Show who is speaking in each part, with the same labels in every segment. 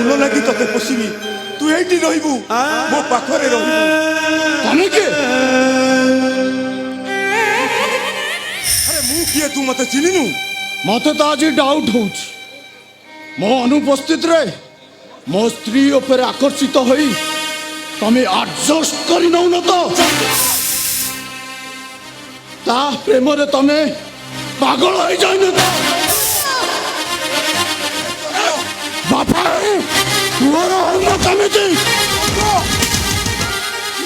Speaker 1: ଭଲ ଲାଗି ତତେ ପୋଷିବି ତୁ ଏଇଠି ରହିବୁ ମୋ ପାଖରେ ରହିବୁ
Speaker 2: ତମେ କିଏ
Speaker 1: ଆରେ ମୁଁ କିଏ ତୁ ମତେ ଚିହ୍ନିନୁ
Speaker 2: ମତେ ତ ଆଜି ଡାଉଟ୍ ହଉଛି ମୋ ଅନୁପସ୍ଥିତିରେ ମୋ ସ୍ତ୍ରୀ ଉପରେ ଆକର୍ଷିତ ହୋଇ ତମେ ଆଡଜଷ୍ଟ କରି ନଉନ ତ ତା ପ୍ରେମରେ ତମେ ପାଗଳ ହେଇଯାଇନ ତ ବାପା ମୋର ହଉନ କେମିତି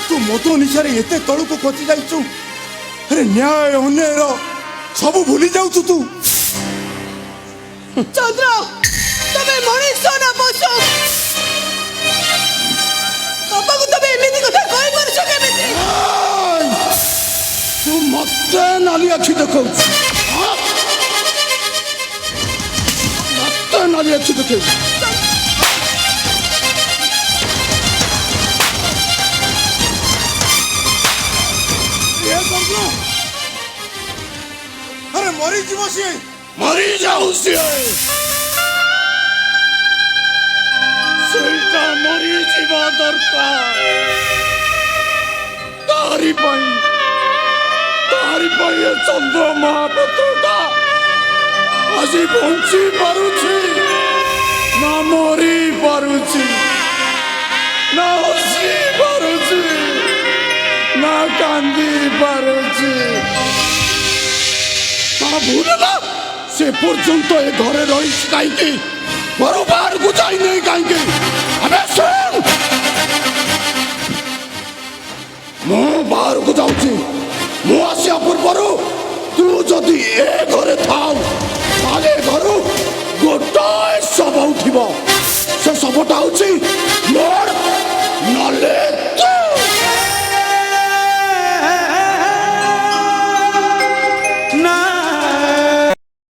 Speaker 1: ତୁ ମଦ ନିଶାରେ ଏତେ ତଳକୁ ଖସି ଯାଇଛୁ ଆରେ ନ୍ୟାୟ ଅନ୍ୟାୟର ସବୁ ଭୁଲି ଯାଉଛୁ ତୁ
Speaker 3: ଚନ୍ଦ୍ର ତମେ ମଣିଷ ନା ପଶୁ ବାପାକୁ ତମେ ଏମିତି କଥା କହିପାରୁଛ କେମିତି
Speaker 2: ତୁ ମତେ ନାଲି ଆଖି ଦେଖାଉଛୁ ମତେ ନାଲି ଆଖି ଦେଖାଉଛୁ
Speaker 1: ଆରେ ମରିଯିବ ସିଏ
Speaker 2: ମରି ଯାଉ ସିଏ ସେଇଟା ମରିଯିବା ଦରକାର ତାରି ପାଇଁ ଏ ଚନ୍ଦ୍ର ମହାପାତ୍ରଟା ଆଜି ବଞ୍ଚି ପାରୁଛି ନା ମରି ପାରୁଛି ନା ହସି ପାରୁଛି ନା କାନ୍ଦି ପାରୁଛି ତା ଭୁଲ ହେଲା ସେ ପର୍ଯ୍ୟନ୍ତ ଏ ଘରେ ରହିଛି କାହିଁକି ଘର ବାହାରକୁ ଯାଇନାହିଁ କାହିଁକି ଆମେ ଶୁଣ ମୁଁ ବାହାରକୁ ଯାଉଛି ମୁଁ ଆସିବା ପୂର୍ବରୁ ତୁ ଯଦି ଏ ଘରେ ଥାଉ ତାହେଲେ ଘରୁ ଗୋଟାଏ ଶବ ଉଠିବ ସେ ଶବଟା ହଉଛି ମୋର ନଲେଜ